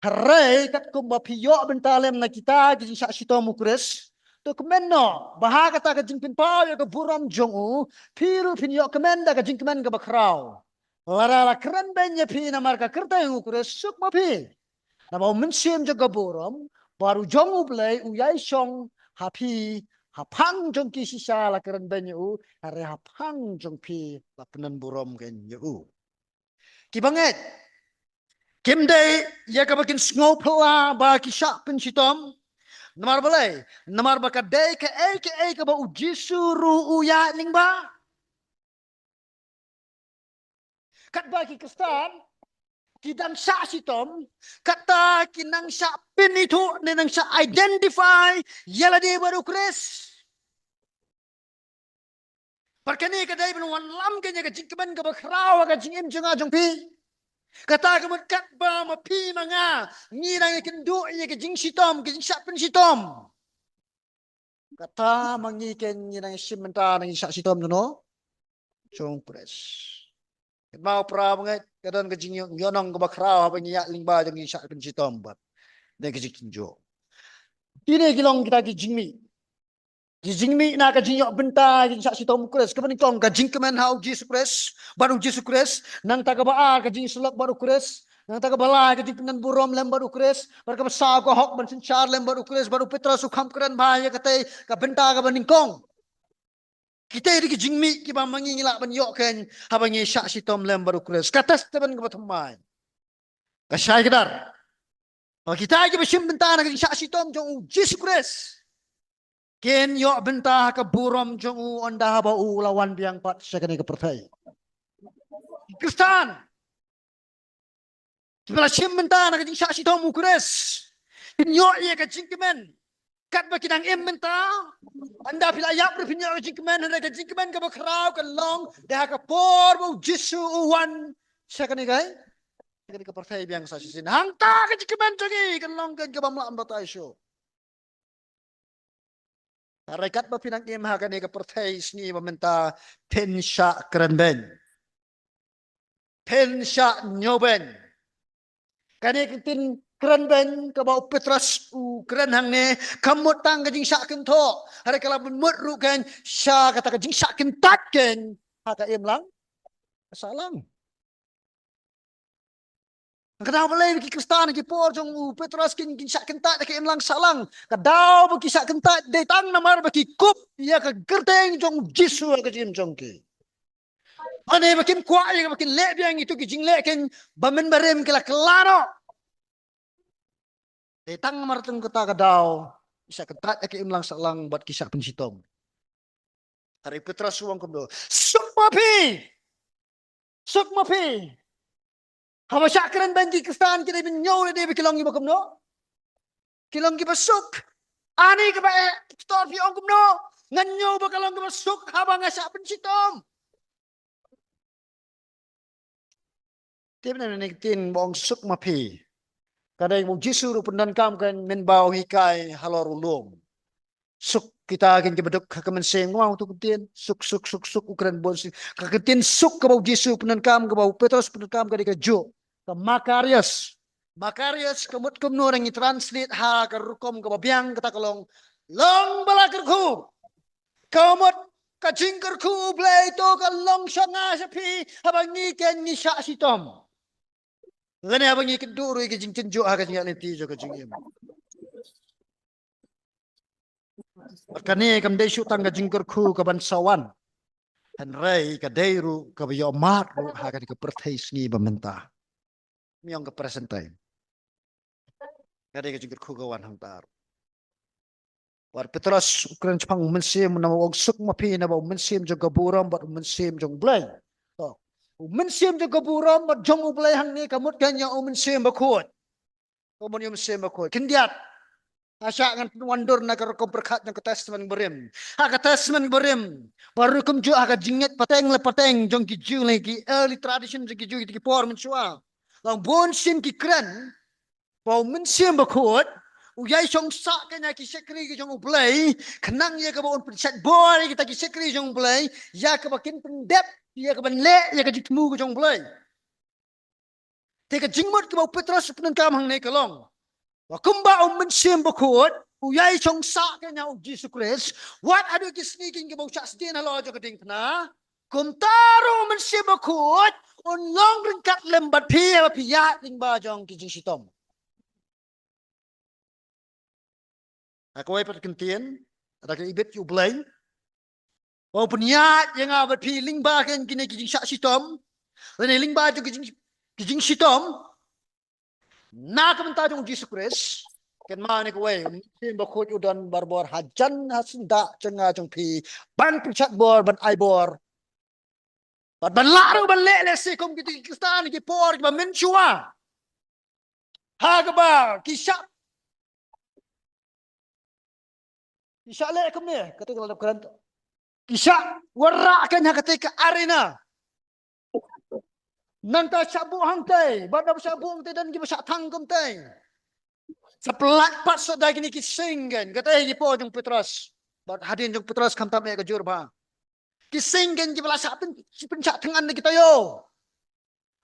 Harai kat kumba piyok bentalem na kita kijing sak sito mukres. To kemenno bahaga ta kijing pin pau ya ke buram jongu piru pin yok kemenda kijing kemen ke bakrau. Lara keren benya pi na marka kerta yang ukures suk ma pi. Na mau mensim jaga buram baru jongu blai uyai song hapi hapang jong ki sisa la keren benya u hare hapang jong pi la penen buram ken yu. Kibanget Kim day ya ka bakin snow pla ba ki syak pen sitom namar balai namar ba ka day ka ba uji suru uya ning ba kat ba ki kestan ki dan syak sitom kata ki nang syak pin itu nang syak identify yala dia baru kres perkene ka day ben wan lam kenya ka jingkeban ka ba kraw ka jingim jenga jong pi kata kamu kat ba mapi manga ni nang ikendu ye ke jing sitom ke jing sak pen sitom kata mangi ken ni nang simenta nang sak sitom no chong pres mau pra mangai kadan ke jing yonong ke bakrau apa ni yak lingba jing sak pen sitom bat de ke jing jo ini kilong kita ke jing mi jing mi na ka jing yok benta jing sak sitom kres ke ni kong ka jing kemen hau Jesus kres baru Jesus kres nang ta ka ba ka jing selok baru kres nang taga balai ke jingpenan burom lembar ukres barka sa ko hok ban sinchar lembar ukres baru petra sukham kran bahaya kate ka benta ka baningkong kita iri ki jingmi ki ba mangingila ban yok ken habangi syak sitom lembar ukres katas teban ka batumai ka syai kedar kita ki besim benta na ki syak sitom jong jis ukres ken yok benta ka burom jong onda ba u lawan biang pat sakane ka pertai Kristan Kibala simmenta na kajing saksi tomu kures. Pinyo iya kajing kemen. Kat ba kinang immenta. Anda pila yap ru pinyo kajing kemen. Handa kajing kemen ka bakraw ka long. Dah ka por bu jisu uwan. Siya ka ni kay? Siya ka ni ka partai biyang saksi sin. Hangta kajing kemen jogi. Kan long kan ka bamlaan batay siyo. Rekat ba pinang imha ka ni ka partai sini mamenta. Pensya keren ben. Pensya nyoben. Kani kitin keren ben ka bau petras u keren hang ne kamut tang ka jing sak ken tho hare kala mut ru kan sya kata ka jing sak ken tat ken ha ka im lang salang kenapa boleh ki kristan ki por jong u petras kin sak ken tat ka im lang salang ka dau ba ki sak ken tat de tang namar ba ki kup ya ka gerteng jong jisu ka jim jong ki ane ba kim kwa ya ba kin le biang itu ki jing le ken ba men barem kala klaro Tang marteng kota kadau bisa ketat ake imlang salang buat kisah pensitom. Hari putra suang kumdo. Suk mapi. Hama syakran banji kestan kita binyo le de kilong iba kumdo. Kilong iba suk. Ani ke ba tor fi ong kumdo. Nganyo ba kalong iba suk haba ngasak pensitom. Tiba na nagtin bong suk mapi. Kadang mung jisu ru pendan kam kan men bau hikai halor ulung. Suk kita akan kebeduk kemen seng wang tu ketin suk ukran bon ka ketin suk ke bau jisu pendan kam ke bau Petrus pendan kam ke jo ke Makarius kemut kumno orang translate ha ke rukom ke biang kata kolong long balakerku kemut ka jingkerku blai to ka long sanga sapi habangi ken ni syak sitom Lene habangi keduru ke jing tenjo ha ka jing lenti jo ka jing Kani kam dei syutang ka jingkur ku ka bansawan. Henrei ka deiru ka biyo mat ru ha ka di ka pertais ni bamenta. Miyong ka presentay. Kadi ka jingkur ku ka wan hang tar. War Petras ukran chpang mensim na wog suk mapi na ba mensim jo gaburam ba mensim jong blay. To. Mensim jo gaburam ba jong blay hang ni kamut kanya mensim ba kuat. Komon yung mensim ba kuat. Kindiat Asya ngan wandur na karukom berkat ng testament berim. Ha testament berim. Baru kum ju aga jinget pateng le pateng jong ki ju le ki early tradition ki ju ki por men chua. Lang bon sim ki kren. Pau men sim bakut. Uyai song sa kanya ki sekri ki jong ublay. Kenang ya ka bon set boy kita ki sekri jong ublay. Ya ka bakin pendep. Ya ka ban le ya ka jitmu ki jong ublay. Teka jingmut ke bau Petrus penan kam hang ne kalong. Wa kumba mensim bakut. Uyai chong sa kanya Jesus Christ. What adu ki sneaking ke bau chak sedin halo jo keding pena. Kum taru mensim bakut. On long ringkat lembat pia pia ling ba jong ki jing sitom. Aku ai pat kentien. Ada ke ibet yu blay. Bau peniat yang abat pi ling ba kan kini ki jing sak sitom. Lene ling ba jong ki jing sitom. Na kementar jong Jesus Christ. Ken ma ni kuwe tim bakut udan barbor hajan hasinda cenga jong pi ban pichat bor ban ai bor ban laru ban lele si kum ki kistan ki por ki men chua ha ka ba kisah le kum ne kata dalam Quran kisah warra kan ha kata ke arena nanta sabu hang tai badam sabu hang tai dan ki sak thang kum tai sepelat pat sedai kini kising kan kata ki po jong Petrus bad hadin jong Petrus kam tam ke jur ba kising kan ki bala sak pencak tengan kita yo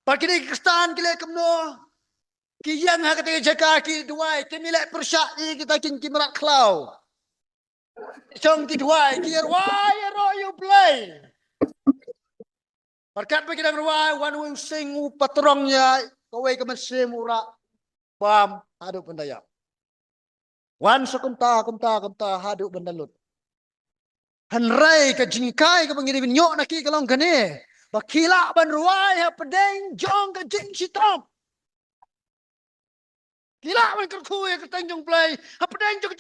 pagi ni kestan kile kamno ki yang ha kata jaga ki duai ki milek persyak kita kin ki merak klau chong ki duai ki ruai ro you play berkat bagi dang ruai wan wing sing patrongnya kowe ke mesim ura pam adu pendaya wan kumta hadu bendalut hanrai ke jingkai ke pengirim nyok nak ki kalong kene bakila ban ruai ha pedeng jong ke jing sitom kila ban kerku ya ke tanjung play ha pedeng jong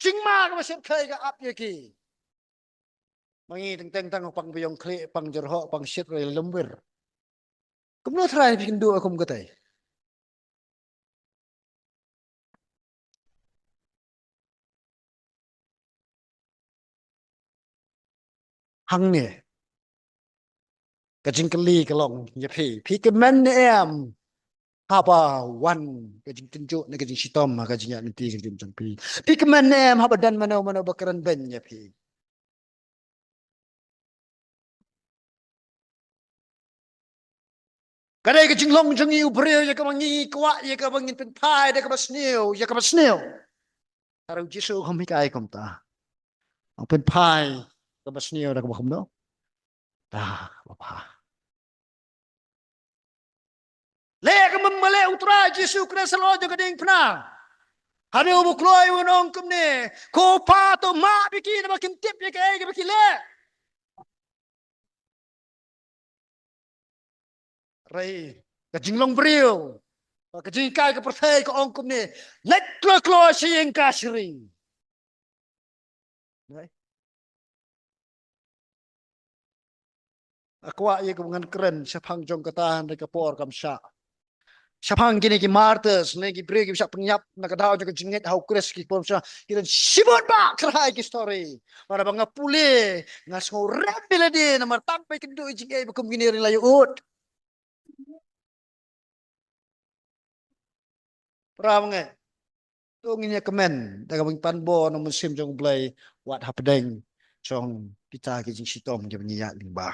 jing ma ke masih kai ke ap ye ki mangi teng tang pang biyong kle pang jerho pang shit re lembir kumno try bikin do akum katai hang ne ke jing keli kalong ye pi ke men em haba wan ke jing tunjuk ne ke jing sitom ma ke jing ya nanti ke jing pi ke men em haba dan mano bakaran ben ye pi kadai ke jing long jing yu bre ye ke mangi kwa ye ke bangin pen pai de ke basneu ye ke basneu taru jisu kami kai kom ta pen pai ke basneu da ke bakum do dah bapa le ke memale utra jisu Kristus lo jo ke ding pna hade ubu kloi wonong kumne ko pa to ma bikin makin tip ye ke bikin le rei ke jinglong brio ke jingkai ke perthai ke ong kumne let klo sing ka shri akwa ye ke ngan keren sepang jong katahan de ke por kam sha sepang gini ki martes ne ki bre ki bisa penyap na kadau jo ke jinget hau kres ki pom sha ki sibut ba krai ki story para bang pule ngas ngo rebele de na martak pe ki do jingai bukum gini ri layu ut pram nge tu nginya kemen da ka pan bo no musim jong blai wat hapdeng chong kita ki jing sitom ke nyiya ling ba